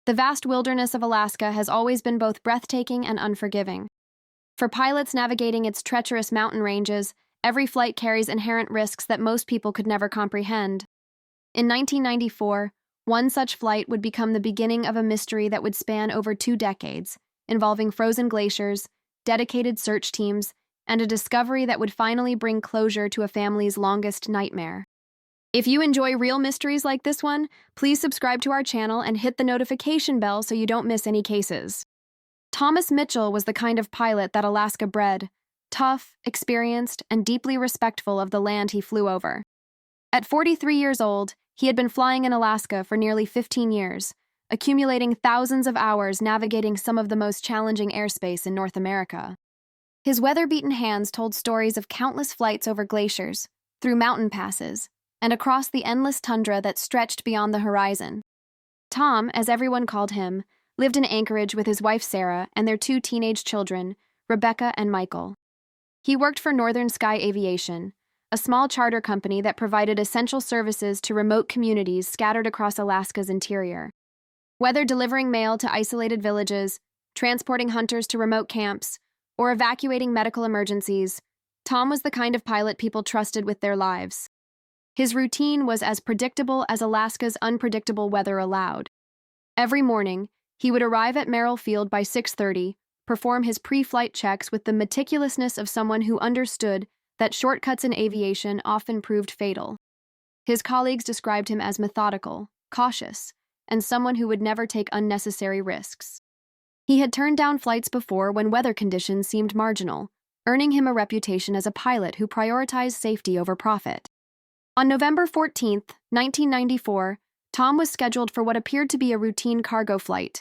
The vast wilderness of Alaska has always been both breathtaking and unforgiving. For pilots navigating its treacherous mountain ranges, every flight carries inherent risks that most people could never comprehend. In 1994, one such flight would become the beginning of a mystery that would span over 2 decades, involving frozen glaciers, dedicated search teams, and a discovery that would finally bring closure to a family's longest nightmare. If you enjoy real mysteries like this one, please subscribe to our channel and hit the notification bell so you don't miss any cases. Thomas Mitchell was the kind of pilot that Alaska bred, tough, experienced, and deeply respectful of the land he flew over. At 43 years old, he had been flying in Alaska for nearly 15 years, accumulating thousands of hours navigating some of the most challenging airspace in North America. His weather-beaten hands told stories of countless flights over glaciers, through mountain passes, and across the endless tundra that stretched beyond the horizon. Tom, as everyone called him, lived in Anchorage with his wife Sarah and their 2 teenage children, Rebecca and Michael. He worked for Northern Sky Aviation, a small charter company that provided essential services to remote communities scattered across Alaska's interior. Whether delivering mail to isolated villages, transporting hunters to remote camps, or evacuating medical emergencies, Tom was the kind of pilot people trusted with their lives. His routine was as predictable as Alaska's unpredictable weather allowed. Every morning, he would arrive at Merrill Field by 6:30, perform his pre-flight checks with the meticulousness of someone who understood that shortcuts in aviation often proved fatal. His colleagues described him as methodical, cautious, and someone who would never take unnecessary risks. He had turned down flights before when weather conditions seemed marginal, earning him a reputation as a pilot who prioritized safety over profit. On November 14, 1994, Tom was scheduled for what appeared to be a routine cargo flight.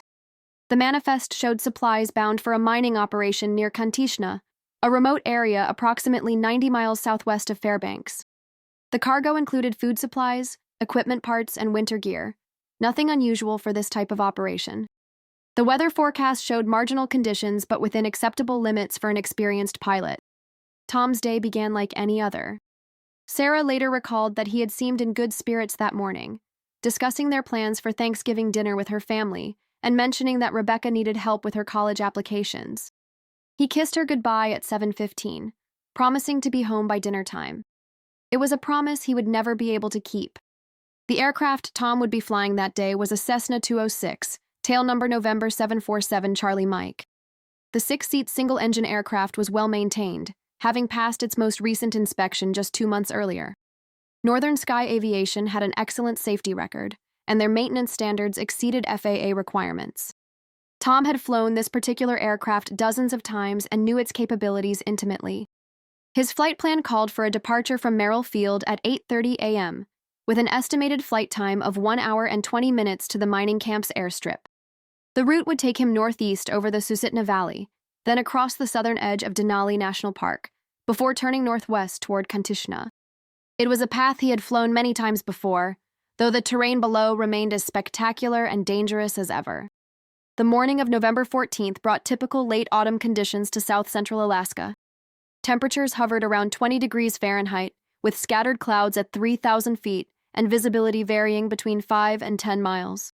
The manifest showed supplies bound for a mining operation near Kantishna, a remote area approximately 90 miles southwest of Fairbanks. The cargo included food supplies, equipment parts, and winter gear, nothing unusual for this type of operation. The weather forecast showed marginal conditions but within acceptable limits for an experienced pilot. Tom's day began like any other. Sarah later recalled that he had seemed in good spirits that morning, discussing their plans for Thanksgiving dinner with her family and mentioning that Rebecca needed help with her college applications. He kissed her goodbye at 7:15, promising to be home by dinner time. It was a promise he would never be able to keep. The aircraft Tom would be flying that day was a Cessna 206, tail number November 747 Charlie Mike. The 6-seat single-engine aircraft was well-maintained, having passed its most recent inspection just 2 months earlier. Northern Sky Aviation had an excellent safety record, and their maintenance standards exceeded FAA requirements. Tom had flown this particular aircraft dozens of times and knew its capabilities intimately. His flight plan called for a departure from Merrill Field at 8:30 a.m., with an estimated flight time of 1 hour and 20 minutes to the mining camp's airstrip. The route would take him northeast over the Susitna Valley, then across the southern edge of Denali National Park, before turning northwest toward Kantishna. It was a path he had flown many times before, though the terrain below remained as spectacular and dangerous as ever. The morning of November 14th brought typical late autumn conditions to south-central Alaska. Temperatures hovered around 20 degrees Fahrenheit, with scattered clouds at 3,000 feet and visibility varying between 5 and 10 miles.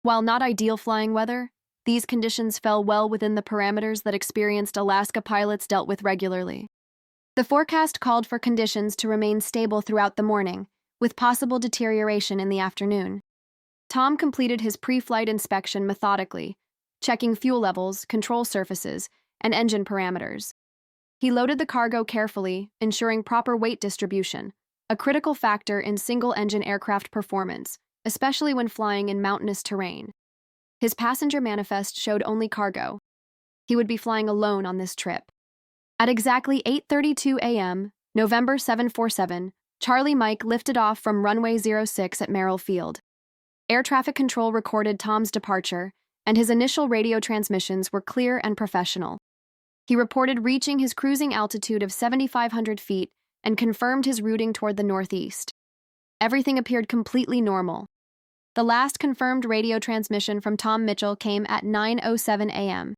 While not ideal flying weather, these conditions fell well within the parameters that experienced Alaska pilots dealt with regularly. The forecast called for conditions to remain stable throughout the morning, with possible deterioration in the afternoon. Tom completed his pre-flight inspection methodically, checking fuel levels, control surfaces, and engine parameters. He loaded the cargo carefully, ensuring proper weight distribution, a critical factor in single-engine aircraft performance, especially when flying in mountainous terrain. His passenger manifest showed only cargo. He would be flying alone on this trip. At exactly 8:32 a.m., November 747, Charlie Mike lifted off from runway 06 at Merrill Field. Air traffic control recorded Tom's departure, and his initial radio transmissions were clear and professional. He reported reaching his cruising altitude of 7,500 feet and confirmed his routing toward the northeast. Everything appeared completely normal. The last confirmed radio transmission from Tom Mitchell came at 9:07 a.m.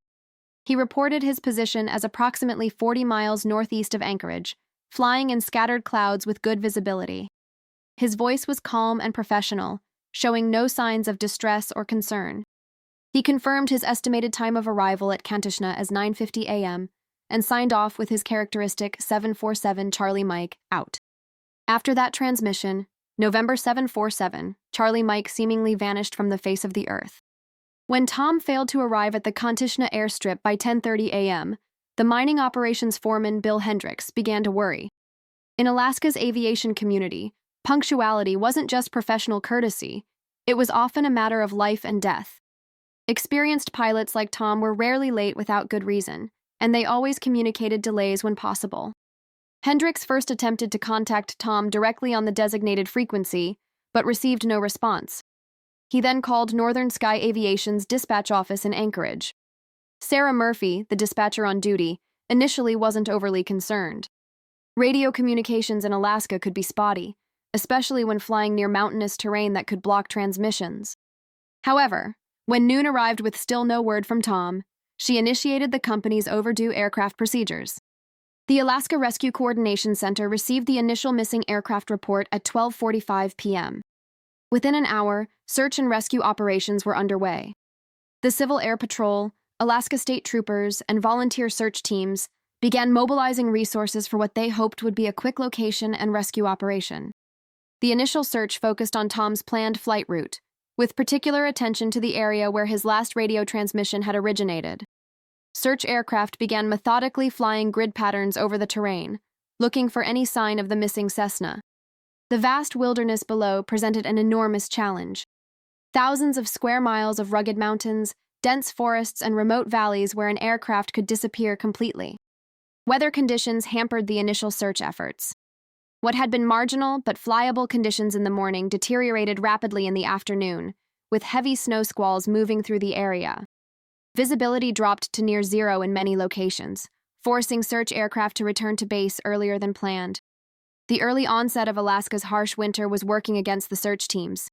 He reported his position as approximately 40 miles northeast of Anchorage, flying in scattered clouds with good visibility. His voice was calm and professional, showing no signs of distress or concern. He confirmed his estimated time of arrival at Kantishna as 9:50 a.m. and signed off with his characteristic 747 Charlie Mike out. After that transmission, November 747, Charlie Mike seemingly vanished from the face of the earth. When Tom failed to arrive at the Kantishna airstrip by 10:30 a.m., the mining operations foreman Bill Hendricks began to worry. In Alaska's aviation community, punctuality wasn't just professional courtesy, it was often a matter of life and death. Experienced pilots like Tom were rarely late without good reason, and they always communicated delays when possible. Hendricks first attempted to contact Tom directly on the designated frequency, but received no response. He then called Northern Sky Aviation's dispatch office in Anchorage. Sarah Murphy, the dispatcher on duty, initially wasn't overly concerned. Radio communications in Alaska could be spotty, especially when flying near mountainous terrain that could block transmissions. However, when noon arrived with still no word from Tom, she initiated the company's overdue aircraft procedures. The Alaska Rescue Coordination Center received the initial missing aircraft report at 12:45 p.m. Within an hour, search and rescue operations were underway. The Civil Air Patrol, Alaska State Troopers, and volunteer search teams began mobilizing resources for what they hoped would be a quick location and rescue operation. The initial search focused on Tom's planned flight route, with particular attention to the area where his last radio transmission had originated. Search aircraft began methodically flying grid patterns over the terrain, looking for any sign of the missing Cessna. The vast wilderness below presented an enormous challenge. Thousands of square miles of rugged mountains, dense forests, and remote valleys where an aircraft could disappear completely. Weather conditions hampered the initial search efforts. What had been marginal but flyable conditions in the morning deteriorated rapidly in the afternoon, with heavy snow squalls moving through the area. Visibility dropped to near zero in many locations, forcing search aircraft to return to base earlier than planned. The early onset of Alaska's harsh winter was working against the search teams.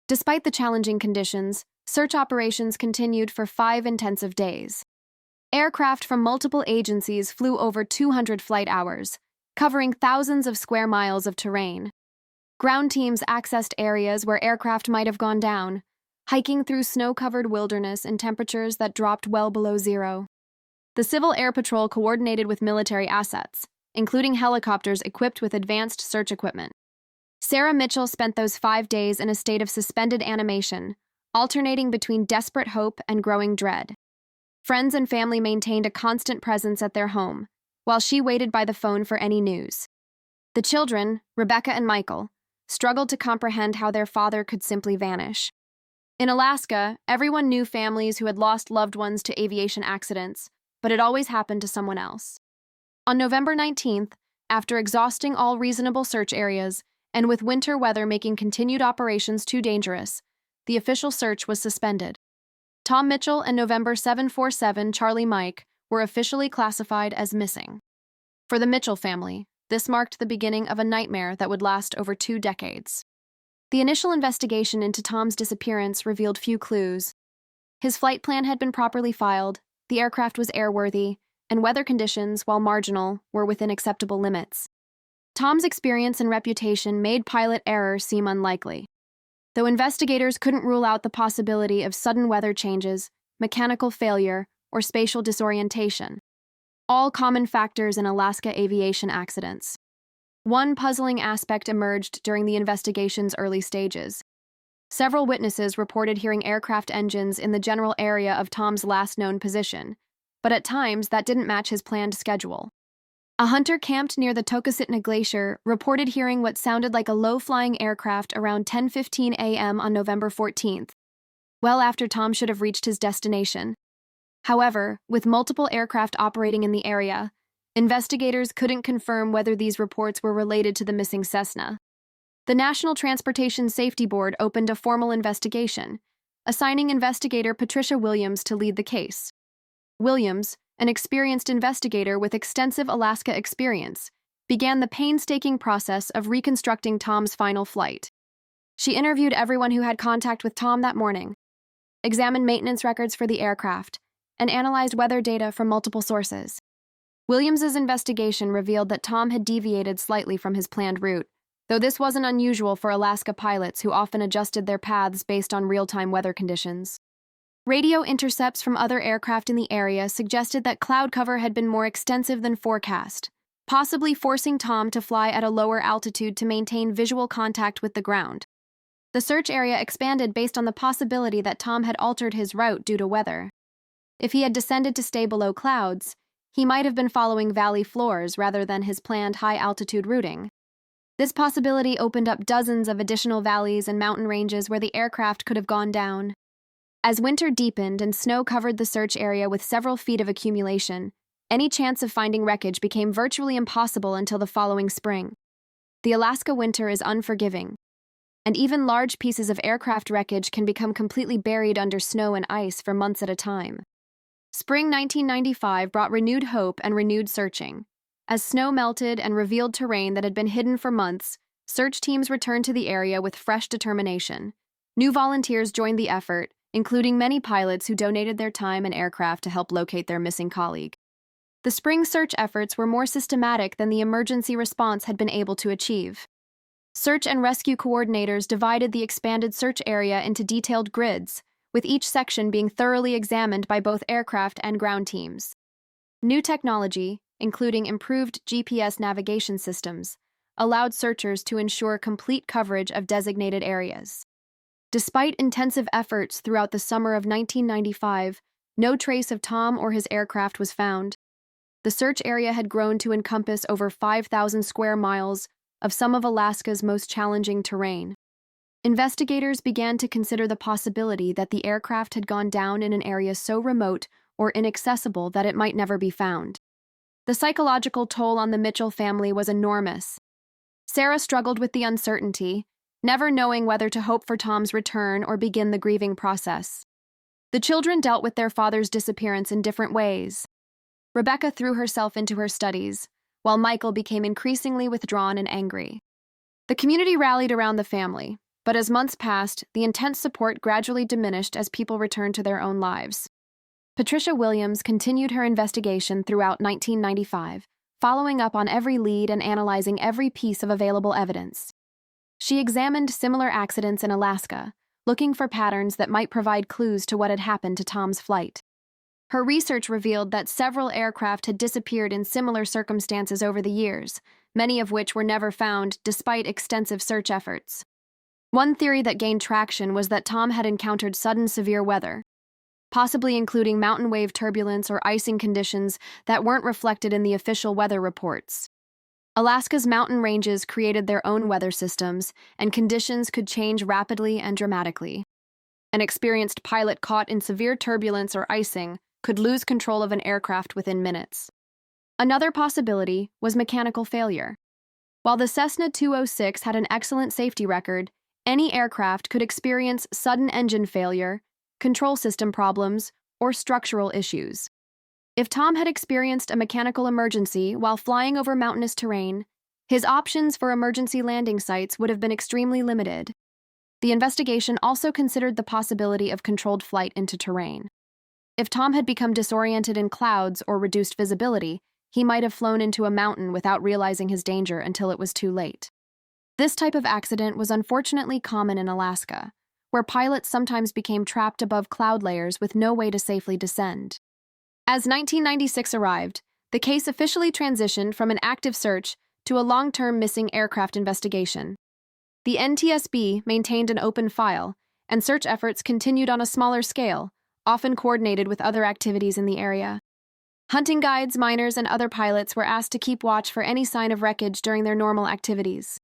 Despite the challenging conditions, search operations continued for 5 intensive days. Aircraft from multiple agencies flew over 200 flight hours, covering thousands of square miles of terrain. Ground teams accessed areas where aircraft might have gone down, hiking through snow-covered wilderness in temperatures that dropped well below zero. The Civil Air Patrol coordinated with military assets, including helicopters equipped with advanced search equipment. Sarah Mitchell spent those 5 days in a state of suspended animation, alternating between desperate hope and growing dread. Friends and family maintained a constant presence at their home, while she waited by the phone for any news. The children, Rebecca and Michael, struggled to comprehend how their father could simply vanish. In Alaska, everyone knew families who had lost loved ones to aviation accidents, but it always happened to someone else. On November 19th, after exhausting all reasonable search areas, and with winter weather making continued operations too dangerous, the official search was suspended. Tom Mitchell and November 747 Charlie Mike were officially classified as missing. For the Mitchell family, this marked the beginning of a nightmare that would last over 2 decades. The initial investigation into Tom's disappearance revealed few clues. His flight plan had been properly filed, the aircraft was airworthy, and weather conditions, while marginal, were within acceptable limits. Tom's experience and reputation made pilot error seem unlikely. Though investigators couldn't rule out the possibility of sudden weather changes, mechanical failure, or spatial disorientation, all common factors in Alaska aviation accidents. One puzzling aspect emerged during the investigation's early stages. Several witnesses reported hearing aircraft engines in the general area of Tom's last known position, but at times that didn't match his planned schedule. A hunter camped near the Tokasitna Glacier reported hearing what sounded like a low-flying aircraft around 10:15 a.m. on November 14th, well after Tom should have reached his destination. However, with multiple aircraft operating in the area, investigators couldn't confirm whether these reports were related to the missing Cessna. The National Transportation Safety Board opened a formal investigation, assigning investigator Patricia Williams to lead the case. Williams, an experienced investigator with extensive Alaska experience, began the painstaking process of reconstructing Tom's final flight. She interviewed everyone who had contact with Tom that morning, examined maintenance records for the aircraft, and analyzed weather data from multiple sources. Williams's investigation revealed that Tom had deviated slightly from his planned route, though this wasn't unusual for Alaska pilots who often adjusted their paths based on real-time weather conditions. Radio intercepts from other aircraft in the area suggested that cloud cover had been more extensive than forecast, possibly forcing Tom to fly at a lower altitude to maintain visual contact with the ground. The search area expanded based on the possibility that Tom had altered his route due to weather. If he had descended to stay below clouds, he might have been following valley floors rather than his planned high-altitude routing. This possibility opened up dozens of additional valleys and mountain ranges where the aircraft could have gone down. As winter deepened and snow covered the search area with several feet of accumulation, any chance of finding wreckage became virtually impossible until the following spring. The Alaska winter is unforgiving, and even large pieces of aircraft wreckage can become completely buried under snow and ice for months at a time. Spring 1995 brought renewed hope and renewed searching. As snow melted and revealed terrain that had been hidden for months, search teams returned to the area with fresh determination. New volunteers joined the effort, including many pilots who donated their time and aircraft to help locate their missing colleague. The spring search efforts were more systematic than the emergency response had been able to achieve. Search and rescue coordinators divided the expanded search area into detailed grids, with each section being thoroughly examined by both aircraft and ground teams. New technology, including improved GPS navigation systems, allowed searchers to ensure complete coverage of designated areas. Despite intensive efforts throughout the summer of 1995, no trace of Tom or his aircraft was found. The search area had grown to encompass over 5,000 square miles of some of Alaska's most challenging terrain. Investigators began to consider the possibility that the aircraft had gone down in an area so remote or inaccessible that it might never be found. The psychological toll on the Mitchell family was enormous. Sarah struggled with the uncertainty, never knowing whether to hope for Tom's return or begin the grieving process. The children dealt with their father's disappearance in different ways. Rebecca threw herself into her studies, while Michael became increasingly withdrawn and angry. The community rallied around the family, but as months passed, the intense support gradually diminished as people returned to their own lives. Patricia Williams continued her investigation throughout 1995, following up on every lead and analyzing every piece of available evidence. She examined similar accidents in Alaska, looking for patterns that might provide clues to what had happened to Tom's flight. Her research revealed that several aircraft had disappeared in similar circumstances over the years, many of which were never found despite extensive search efforts. One theory that gained traction was that Tom had encountered sudden severe weather, possibly including mountain wave turbulence or icing conditions that weren't reflected in the official weather reports. Alaska's mountain ranges created their own weather systems, and conditions could change rapidly and dramatically. An experienced pilot caught in severe turbulence or icing could lose control of an aircraft within minutes. Another possibility was mechanical failure. While the Cessna 206 had an excellent safety record, any aircraft could experience sudden engine failure, control system problems, or structural issues. If Tom had experienced a mechanical emergency while flying over mountainous terrain, his options for emergency landing sites would have been extremely limited. The investigation also considered the possibility of controlled flight into terrain. If Tom had become disoriented in clouds or reduced visibility, he might have flown into a mountain without realizing his danger until it was too late. This type of accident was unfortunately common in Alaska, where pilots sometimes became trapped above cloud layers with no way to safely descend. As 1996 arrived, the case officially transitioned from an active search to a long-term missing aircraft investigation. The NTSB maintained an open file, and search efforts continued on a smaller scale, often coordinated with other activities in the area. Hunting guides, miners, and other pilots were asked to keep watch for any sign of wreckage during their normal activities.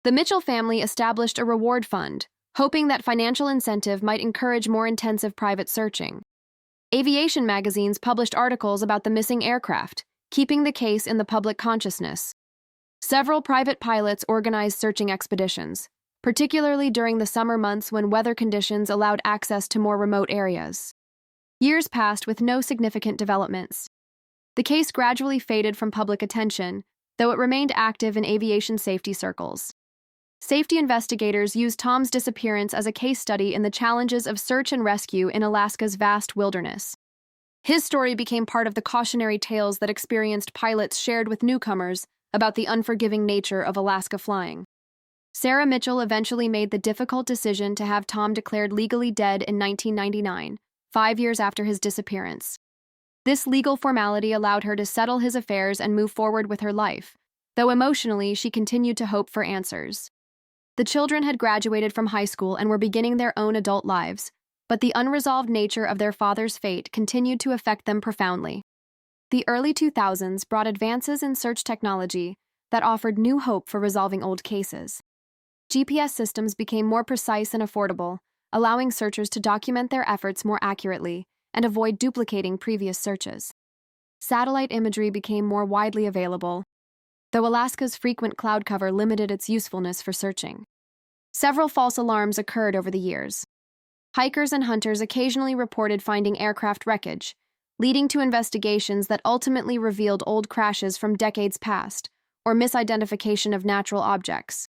The Mitchell family established a reward fund, hoping that financial incentive might encourage more intensive private searching. Aviation magazines published articles about the missing aircraft, keeping the case in the public consciousness. Several private pilots organized searching expeditions, particularly during the summer months when weather conditions allowed access to more remote areas. Years passed with no significant developments. The case gradually faded from public attention, though it remained active in aviation safety circles. Safety investigators used Tom's disappearance as a case study in the challenges of search and rescue in Alaska's vast wilderness. His story became part of the cautionary tales that experienced pilots shared with newcomers about the unforgiving nature of Alaska flying. Sarah Mitchell eventually made the difficult decision to have Tom declared legally dead in 1999, 5 years after his disappearance. This legal formality allowed her to settle his affairs and move forward with her life, though emotionally she continued to hope for answers. The children had graduated from high school and were beginning their own adult lives, but the unresolved nature of their father's fate continued to affect them profoundly. The early 2000s brought advances in search technology that offered new hope for resolving old cases. GPS systems became more precise and affordable, allowing searchers to document their efforts more accurately and avoid duplicating previous searches. Satellite imagery became more widely available, though Alaska's frequent cloud cover limited its usefulness for searching. Several false alarms occurred over the years. Hikers and hunters occasionally reported finding aircraft wreckage, leading to investigations that ultimately revealed old crashes from decades past or misidentification of natural objects.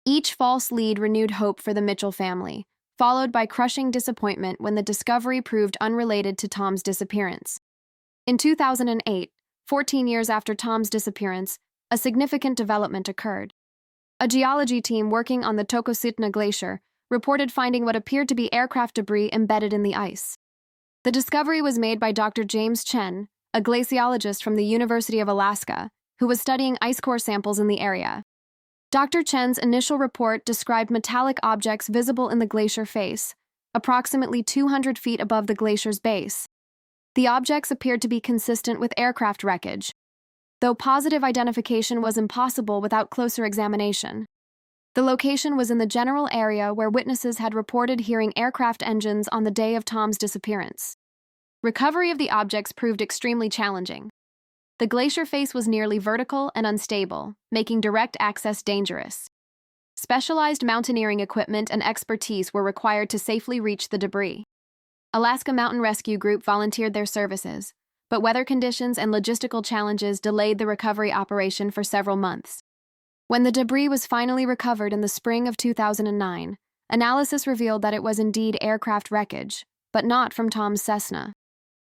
Each false lead renewed hope for the Mitchell family, followed by crushing disappointment when the discovery proved unrelated to Tom's disappearance. In 2008, 14 years after Tom's disappearance, a significant development occurred. A geology team working on the Tokositna Glacier reported finding what appeared to be aircraft debris embedded in the ice. The discovery was made by Dr. James Chen, a glaciologist from the University of Alaska, who was studying ice core samples in the area. Dr. Chen's initial report described metallic objects visible in the glacier face, approximately 200 feet above the glacier's base. The objects appeared to be consistent with aircraft wreckage, though positive identification was impossible without closer examination. The location was in the general area where witnesses had reported hearing aircraft engines on the day of Tom's disappearance. Recovery of the objects proved extremely challenging. The glacier face was nearly vertical and unstable, making direct access dangerous. Specialized mountaineering equipment and expertise were required to safely reach the debris. Alaska Mountain Rescue Group volunteered their services, but weather conditions and logistical challenges delayed the recovery operation for several months. When the debris was finally recovered in the spring of 2009, analysis revealed that it was indeed aircraft wreckage, but not from Tom's Cessna.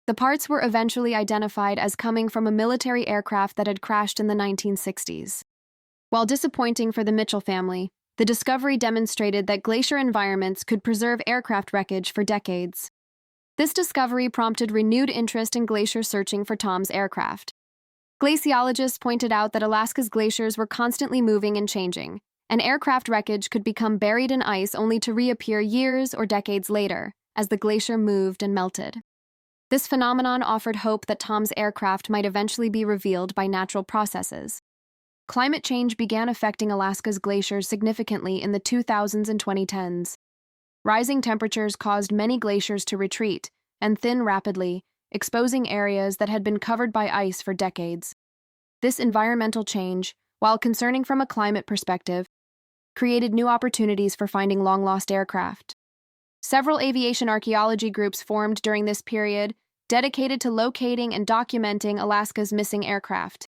The parts were eventually identified as coming from a military aircraft that had crashed in the 1960s. While disappointing for the Mitchell family, the discovery demonstrated that glacier environments could preserve aircraft wreckage for decades. This discovery prompted renewed interest in glacier searching for Tom's aircraft. Glaciologists pointed out that Alaska's glaciers were constantly moving and changing, and aircraft wreckage could become buried in ice only to reappear years or decades later, as the glacier moved and melted. This phenomenon offered hope that Tom's aircraft might eventually be revealed by natural processes. Climate change began affecting Alaska's glaciers significantly in the 2000s and 2010s. Rising temperatures caused many glaciers to retreat and thin rapidly, exposing areas that had been covered by ice for decades. This environmental change, while concerning from a climate perspective, created new opportunities for finding long-lost aircraft. Several aviation archaeology groups formed during this period, dedicated to locating and documenting Alaska's missing aircraft.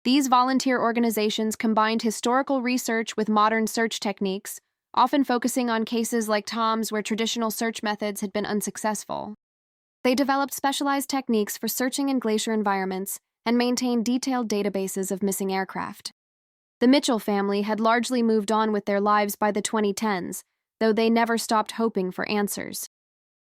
These volunteer organizations combined historical research with modern search techniques, often focusing on cases like Tom's where traditional search methods had been unsuccessful. They developed specialized techniques for searching in glacier environments and maintained detailed databases of missing aircraft. The Mitchell family had largely moved on with their lives by the 2010s, though they never stopped hoping for answers.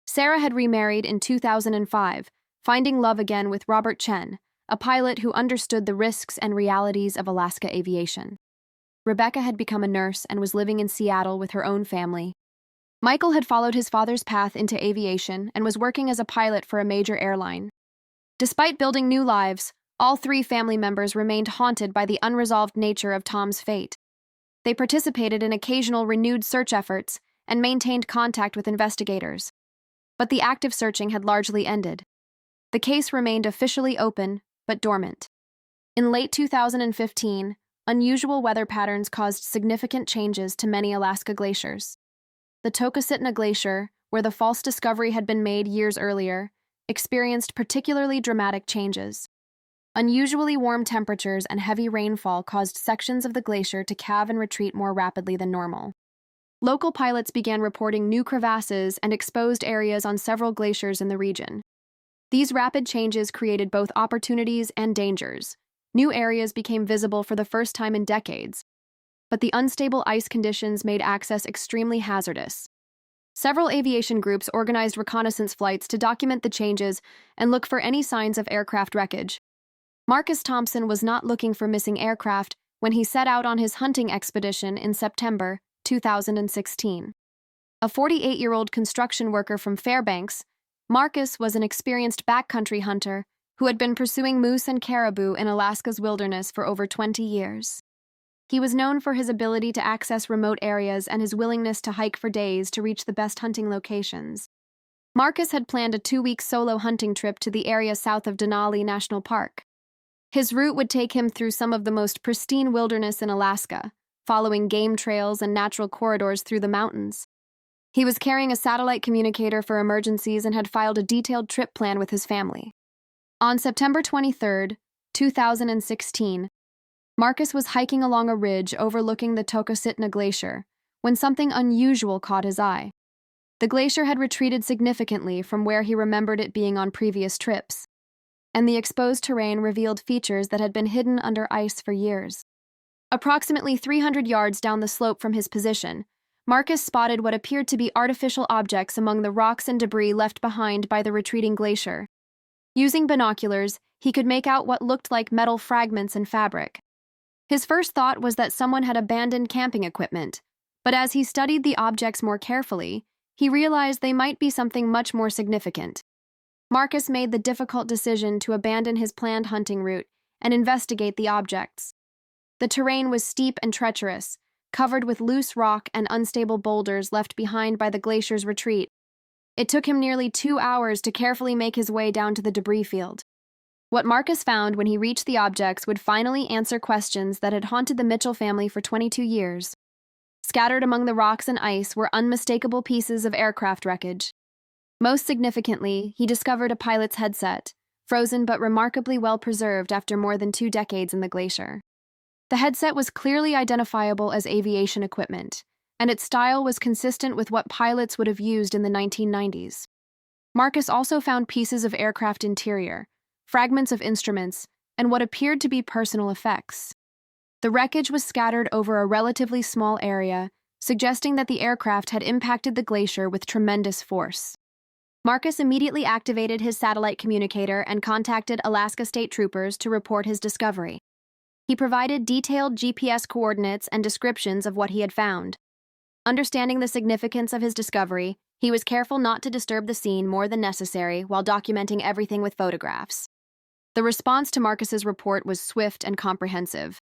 Sarah had remarried in 2005, finding love again with Robert Chen, a pilot who understood the risks and realities of Alaska aviation. Rebecca had become a nurse and was living in Seattle with her own family. Michael had followed his father's path into aviation and was working as a pilot for a major airline. Despite building new lives, all three family members remained haunted by the unresolved nature of Tom's fate. They participated in occasional renewed search efforts and maintained contact with investigators. But the active searching had largely ended. The case remained officially open, but dormant. In late 2015, unusual weather patterns caused significant changes to many Alaska glaciers. The Tokositna Glacier, where the false discovery had been made years earlier, experienced particularly dramatic changes. Unusually warm temperatures and heavy rainfall caused sections of the glacier to calve and retreat more rapidly than normal. Local pilots began reporting new crevasses and exposed areas on several glaciers in the region. These rapid changes created both opportunities and dangers. New areas became visible for the first time in decades, but the unstable ice conditions made access extremely hazardous. Several aviation groups organized reconnaissance flights to document the changes and look for any signs of aircraft wreckage. Marcus Thompson was not looking for missing aircraft when he set out on his hunting expedition in September 2016. A 48-year-old construction worker from Fairbanks, Marcus was an experienced backcountry hunter who had been pursuing moose and caribou in Alaska's wilderness for over 20 years. He was known for his ability to access remote areas and his willingness to hike for days to reach the best hunting locations. Marcus had planned a 2-week solo hunting trip to the area south of Denali National Park. His route would take him through some of the most pristine wilderness in Alaska, following game trails and natural corridors through the mountains. He was carrying a satellite communicator for emergencies and had filed a detailed trip plan with his family. On September 23, 2016, Marcus was hiking along a ridge overlooking the Tokositna Glacier when something unusual caught his eye. The glacier had retreated significantly from where he remembered it being on previous trips, and the exposed terrain revealed features that had been hidden under ice for years. Approximately 300 yards down the slope from his position, Marcus spotted what appeared to be artificial objects among the rocks and debris left behind by the retreating glacier. Using binoculars, he could make out what looked like metal fragments and fabric. His first thought was that someone had abandoned camping equipment, but as he studied the objects more carefully, he realized they might be something much more significant. Marcus made the difficult decision to abandon his planned hunting route and investigate the objects. The terrain was steep and treacherous, covered with loose rock and unstable boulders left behind by the glacier's retreat. It took him nearly 2 hours to carefully make his way down to the debris field. What Marcus found when he reached the objects would finally answer questions that had haunted the Mitchell family for 22 years. Scattered among the rocks and ice were unmistakable pieces of aircraft wreckage. Most significantly, he discovered a pilot's headset, frozen but remarkably well preserved after more than 2 decades in the glacier. The headset was clearly identifiable as aviation equipment, and its style was consistent with what pilots would have used in the 1990s. Marcus also found pieces of aircraft interior, fragments of instruments, and what appeared to be personal effects. The wreckage was scattered over a relatively small area, suggesting that the aircraft had impacted the glacier with tremendous force. Marcus immediately activated his satellite communicator and contacted Alaska State Troopers to report his discovery. He provided detailed GPS coordinates and descriptions of what he had found. Understanding the significance of his discovery, he was careful not to disturb the scene more than necessary while documenting everything with photographs. The response to Marcus's report was swift and comprehensive.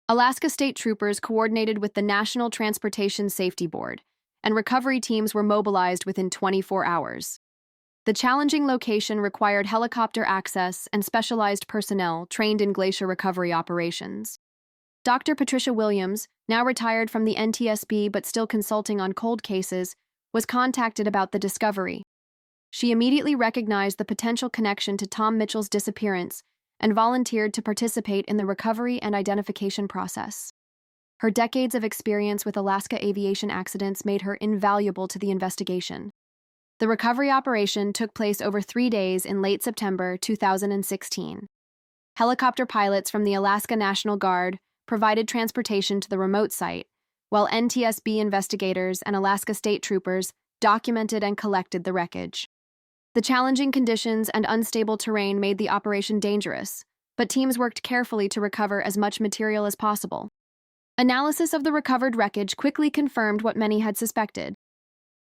Alaska State Troopers coordinated with the National Transportation Safety Board, and recovery teams were mobilized within 24 hours. The challenging location required helicopter access and specialized personnel trained in glacier recovery operations. Dr. Patricia Williams, now retired from the NTSB but still consulting on cold cases, was contacted about the discovery. She immediately recognized the potential connection to Tom Mitchell's disappearance and volunteered to participate in the recovery and identification process. Her decades of experience with Alaska aviation accidents made her invaluable to the investigation. The recovery operation took place over 3 days in late September 2016. Helicopter pilots from the Alaska National Guard provided transportation to the remote site, while NTSB investigators and Alaska State Troopers documented and collected the wreckage. The challenging conditions and unstable terrain made the operation dangerous, but teams worked carefully to recover as much material as possible. Analysis of the recovered wreckage quickly confirmed what many had suspected.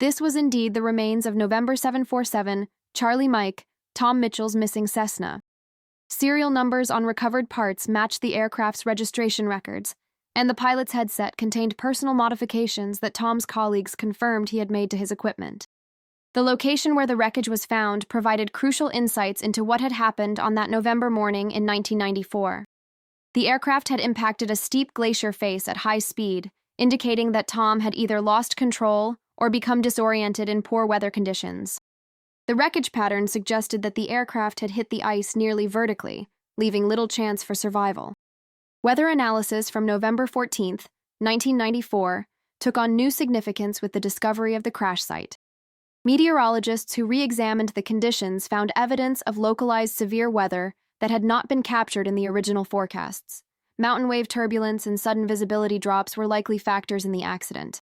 This was indeed the remains of November 747 Charlie Mike, Tom Mitchell's missing Cessna. Serial numbers on recovered parts matched the aircraft's registration records, and the pilot's headset contained personal modifications that Tom's colleagues confirmed he had made to his equipment. The location where the wreckage was found provided crucial insights into what had happened on that November morning in 1994. The aircraft had impacted a steep glacier face at high speed, indicating that Tom had either lost control or become disoriented in poor weather conditions. The wreckage pattern suggested that the aircraft had hit the ice nearly vertically, leaving little chance for survival. Weather analysis from November 14, 1994, took on new significance with the discovery of the crash site. Meteorologists who re-examined the conditions found evidence of localized severe weather that had not been captured in the original forecasts. Mountain wave turbulence and sudden visibility drops were likely factors in the accident.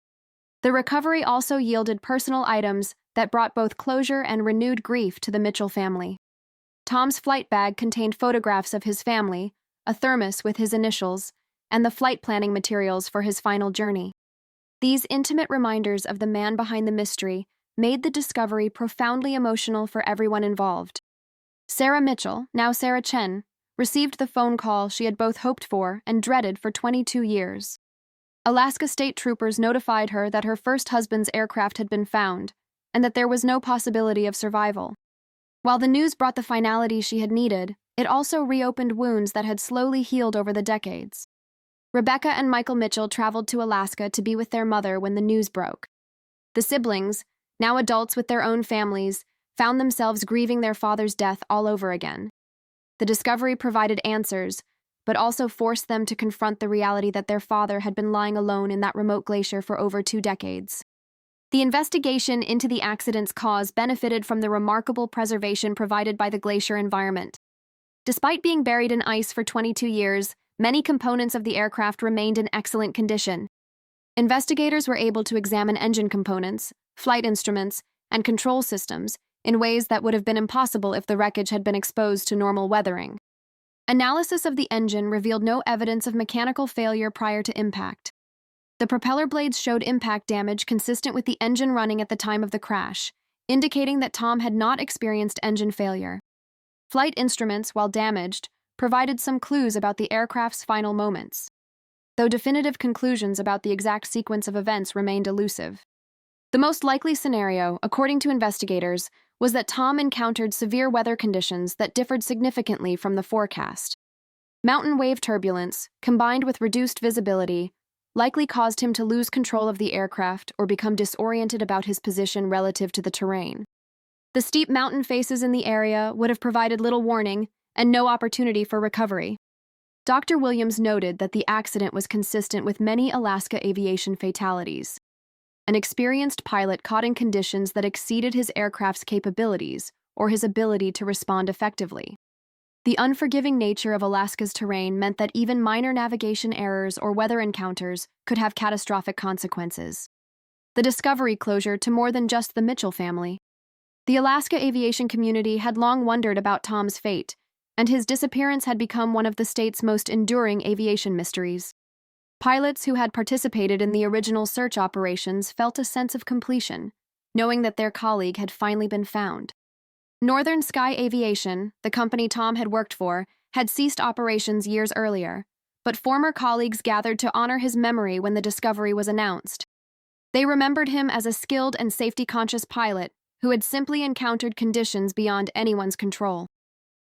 The recovery also yielded personal items that brought both closure and renewed grief to the Mitchell family. Tom's flight bag contained photographs of his family, a thermos with his initials, and the flight planning materials for his final journey. These intimate reminders of the man behind the mystery made the discovery profoundly emotional for everyone involved. Sarah Mitchell, now Sarah Chen, received the phone call she had both hoped for and dreaded for 22 years. Alaska State Troopers notified her that her first husband's aircraft had been found, and that there was no possibility of survival. While the news brought the finality she had needed, it also reopened wounds that had slowly healed over the decades. Rebecca and Michael Mitchell traveled to Alaska to be with their mother when the news broke. The siblings, now adults with their own families, found themselves grieving their father's death all over again. The discovery provided answers, but also forced them to confront the reality that their father had been lying alone in that remote glacier for over 2 decades. The investigation into the accident's cause benefited from the remarkable preservation provided by the glacier environment. Despite being buried in ice for 22 years, many components of the aircraft remained in excellent condition. Investigators were able to examine engine components, flight instruments, and control systems in ways that would have been impossible if the wreckage had been exposed to normal weathering. Analysis of the engine revealed no evidence of mechanical failure prior to impact. The propeller blades showed impact damage consistent with the engine running at the time of the crash, indicating that Tom had not experienced engine failure. Flight instruments, while damaged, provided some clues about the aircraft's final moments, though definitive conclusions about the exact sequence of events remained elusive. The most likely scenario, according to investigators, was that Tom encountered severe weather conditions that differed significantly from the forecast. Mountain wave turbulence, combined with reduced visibility, likely caused him to lose control of the aircraft or become disoriented about his position relative to the terrain. The steep mountain faces in the area would have provided little warning and no opportunity for recovery. Dr. Williams noted that the accident was consistent with many Alaska aviation fatalities. An experienced pilot caught in conditions that exceeded his aircraft's capabilities or his ability to respond effectively. The unforgiving nature of Alaska's terrain meant that even minor navigation errors or weather encounters could have catastrophic consequences. The discovery closure to more than just the Mitchell family. The Alaska aviation community had long wondered about Tom's fate, and his disappearance had become one of the state's most enduring aviation mysteries. Pilots who had participated in the original search operations felt a sense of completion, knowing that their colleague had finally been found. Northern Sky Aviation, the company Tom had worked for, had ceased operations years earlier, but former colleagues gathered to honor his memory when the discovery was announced. They remembered him as a skilled and safety-conscious pilot who had simply encountered conditions beyond anyone's control.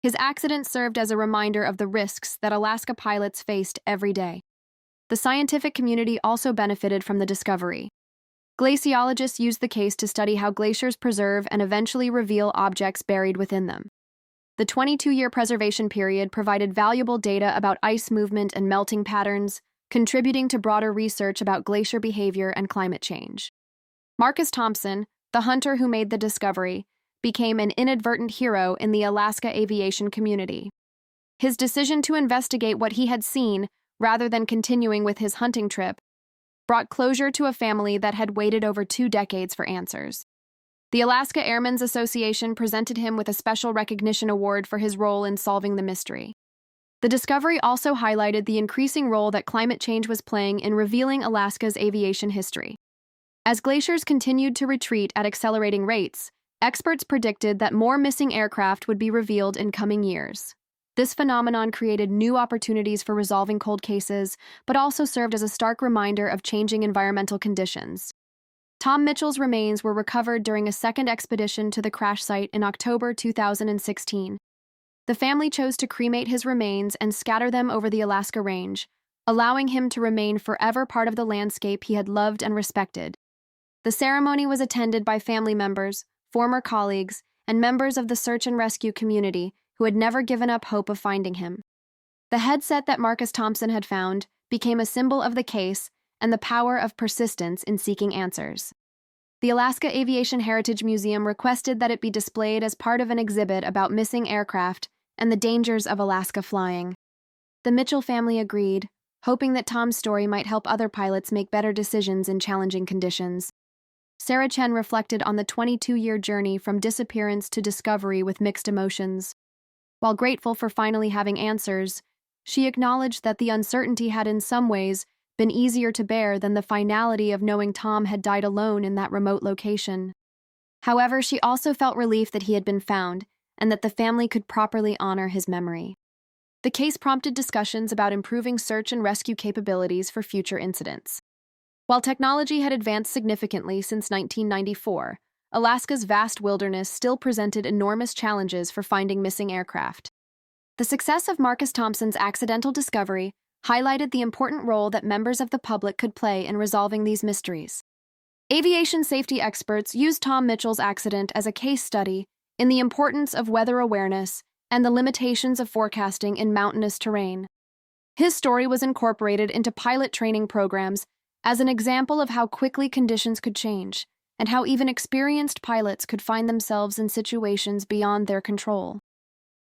His accident served as a reminder of the risks that Alaska pilots faced every day. The scientific community also benefited from the discovery. Glaciologists used the case to study how glaciers preserve and eventually reveal objects buried within them. The 22-year preservation period provided valuable data about ice movement and melting patterns, contributing to broader research about glacier behavior and climate change. Marcus Thompson, the hunter who made the discovery, became an inadvertent hero in the Alaska aviation community. His decision to investigate what he had seen, rather than continuing with his hunting trip, brought closure to a family that had waited over 2 decades for answers. The Alaska Airmen's Association presented him with a special recognition award for his role in solving the mystery. The discovery also highlighted the increasing role that climate change was playing in revealing Alaska's aviation history. As glaciers continued to retreat at accelerating rates, experts predicted that more missing aircraft would be revealed in coming years. This phenomenon created new opportunities for resolving cold cases, but also served as a stark reminder of changing environmental conditions. Tom Mitchell's remains were recovered during a second expedition to the crash site in October 2016. The family chose to cremate his remains and scatter them over the Alaska Range, allowing him to remain forever part of the landscape he had loved and respected. The ceremony was attended by family members, former colleagues, and members of the search and rescue community who had never given up hope of finding him. The headset that Marcus Thompson had found became a symbol of the case and the power of persistence in seeking answers. The Alaska Aviation Heritage Museum requested that it be displayed as part of an exhibit about missing aircraft and the dangers of Alaska flying. The Mitchell family agreed, hoping that Tom's story might help other pilots make better decisions in challenging conditions. Sarah Chen reflected on the 22-year journey from disappearance to discovery with mixed emotions. While grateful for finally having answers, she acknowledged that the uncertainty had in some ways been easier to bear than the finality of knowing Tom had died alone in that remote location. However, she also felt relief that he had been found and that the family could properly honor his memory. The case prompted discussions about improving search and rescue capabilities for future incidents. While technology had advanced significantly since 1994, Alaska's vast wilderness still presented enormous challenges for finding missing aircraft. The success of Marcus Thompson's accidental discovery highlighted the important role that members of the public could play in resolving these mysteries. Aviation safety experts used Tom Mitchell's accident as a case study in the importance of weather awareness and the limitations of forecasting in mountainous terrain. His story was incorporated into pilot training programs as an example of how quickly conditions could change, and how even experienced pilots could find themselves in situations beyond their control.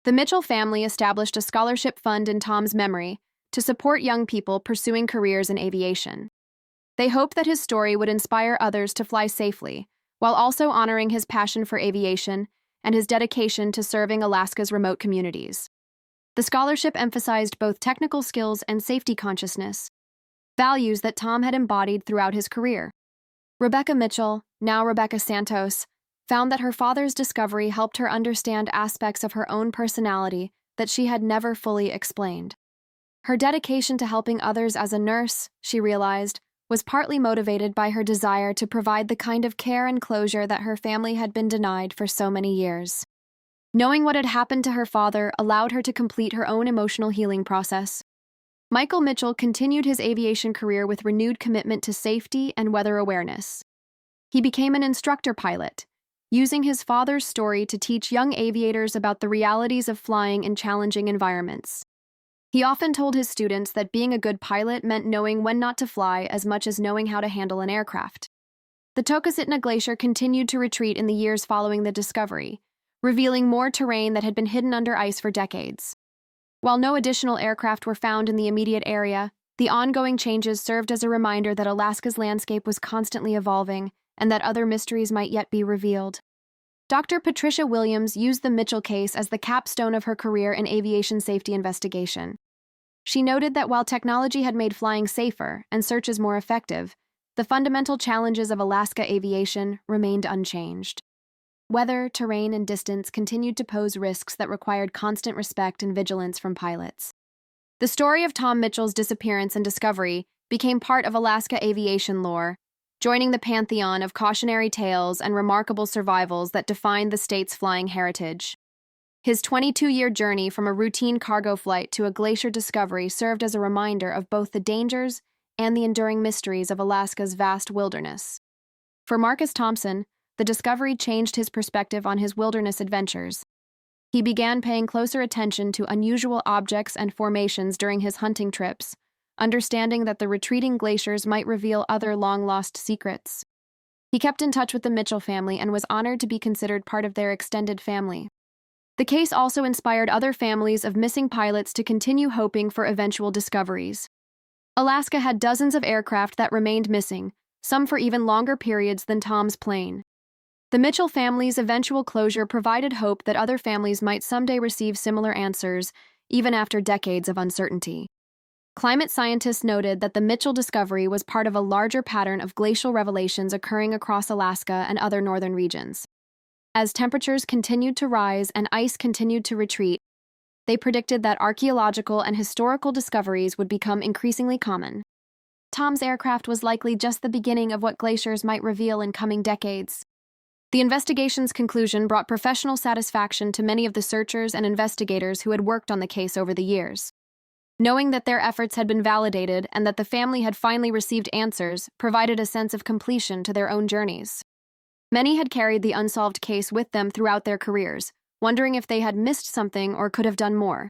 The Mitchell family established a scholarship fund in Tom's memory to support young people pursuing careers in aviation. They hoped that his story would inspire others to fly safely, while also honoring his passion for aviation and his dedication to serving Alaska's remote communities. The scholarship emphasized both technical skills and safety consciousness, values that Tom had embodied throughout his career. Rebecca Mitchell, now Rebecca Santos, found that her father's discovery helped her understand aspects of her own personality that she had never fully explained. Her dedication to helping others as a nurse, she realized, was partly motivated by her desire to provide the kind of care and closure that her family had been denied for so many years. Knowing what had happened to her father allowed her to complete her own emotional healing process. Michael Mitchell continued his aviation career with renewed commitment to safety and weather awareness. He became an instructor pilot, using his father's story to teach young aviators about the realities of flying in challenging environments. He often told his students that being a good pilot meant knowing when not to fly as much as knowing how to handle an aircraft. The Tokositna Glacier continued to retreat in the years following the discovery, revealing more terrain that had been hidden under ice for decades. While no additional aircraft were found in the immediate area, the ongoing changes served as a reminder that Alaska's landscape was constantly evolving and that other mysteries might yet be revealed. Dr. Patricia Williams used the Mitchell case as the capstone of her career in aviation safety investigation. She noted that while technology had made flying safer and searches more effective, the fundamental challenges of Alaska aviation remained unchanged. Weather, terrain, and distance continued to pose risks that required constant respect and vigilance from pilots. The story of Tom Mitchell's disappearance and discovery became part of Alaska aviation lore, joining the pantheon of cautionary tales and remarkable survivals that defined the state's flying heritage. His 22-year journey from a routine cargo flight to a glacier discovery served as a reminder of both the dangers and the enduring mysteries of Alaska's vast wilderness. For Marcus Thompson, the discovery changed his perspective on his wilderness adventures. He began paying closer attention to unusual objects and formations during his hunting trips, understanding that the retreating glaciers might reveal other long-lost secrets. He kept in touch with the Mitchell family and was honored to be considered part of their extended family. The case also inspired other families of missing pilots to continue hoping for eventual discoveries. Alaska had dozens of aircraft that remained missing, some for even longer periods than Tom's plane. The Mitchell family's eventual closure provided hope that other families might someday receive similar answers, even after decades of uncertainty. Climate scientists noted that the Mitchell discovery was part of a larger pattern of glacial revelations occurring across Alaska and other northern regions. As temperatures continued to rise and ice continued to retreat, they predicted that archaeological and historical discoveries would become increasingly common. Tom's aircraft was likely just the beginning of what glaciers might reveal in coming decades. The investigation's conclusion brought professional satisfaction to many of the searchers and investigators who had worked on the case over the years. Knowing that their efforts had been validated and that the family had finally received answers provided a sense of completion to their own journeys. Many had carried the unsolved case with them throughout their careers, wondering if they had missed something or could have done more.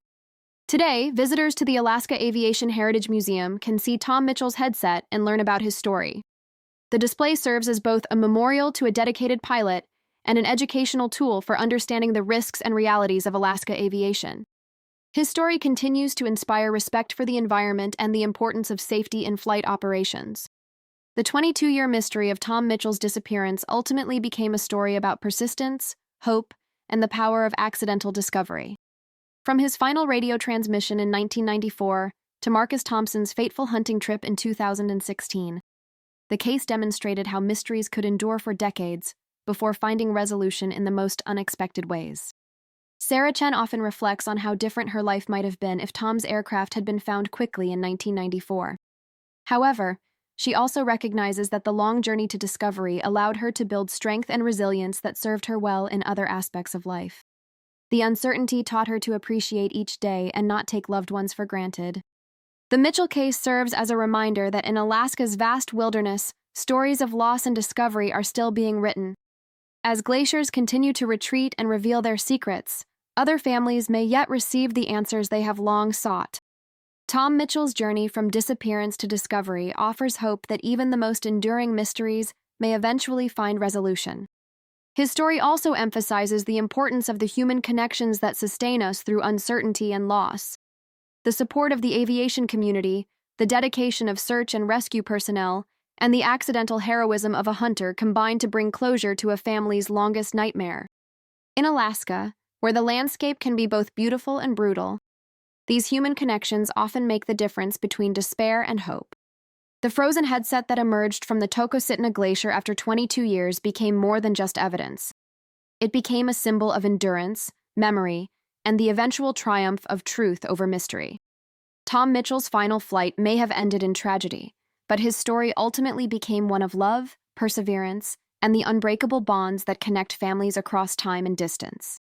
Today, visitors to the Alaska Aviation Heritage Museum can see Tom Mitchell's headset and learn about his story. The display serves as both a memorial to a dedicated pilot and an educational tool for understanding the risks and realities of Alaska aviation. His story continues to inspire respect for the environment and the importance of safety in flight operations. The 22-year mystery of Tom Mitchell's disappearance ultimately became a story about persistence, hope, and the power of accidental discovery. From his final radio transmission in 1994 to Marcus Thompson's fateful hunting trip in 2016, the case demonstrated how mysteries could endure for decades before finding resolution in the most unexpected ways. Sarah Chen often reflects on how different her life might have been if Tom's aircraft had been found quickly in 1994. However, she also recognizes that the long journey to discovery allowed her to build strength and resilience that served her well in other aspects of life. The uncertainty taught her to appreciate each day and not take loved ones for granted. The Mitchell case serves as a reminder that in Alaska's vast wilderness, stories of loss and discovery are still being written. As glaciers continue to retreat and reveal their secrets, other families may yet receive the answers they have long sought. Tom Mitchell's journey from disappearance to discovery offers hope that even the most enduring mysteries may eventually find resolution. His story also emphasizes the importance of the human connections that sustain us through uncertainty and loss. The support of the aviation community, the dedication of search and rescue personnel, and the accidental heroism of a hunter combine to bring closure to a family's longest nightmare. In Alaska, where the landscape can be both beautiful and brutal, these human connections often make the difference between despair and hope. The frozen headset that emerged from the Tokositna Glacier after 22 years became more than just evidence. It became a symbol of endurance, memory, and the eventual triumph of truth over mystery. Tom Mitchell's final flight may have ended in tragedy, but his story ultimately became one of love, perseverance, and the unbreakable bonds that connect families across time and distance.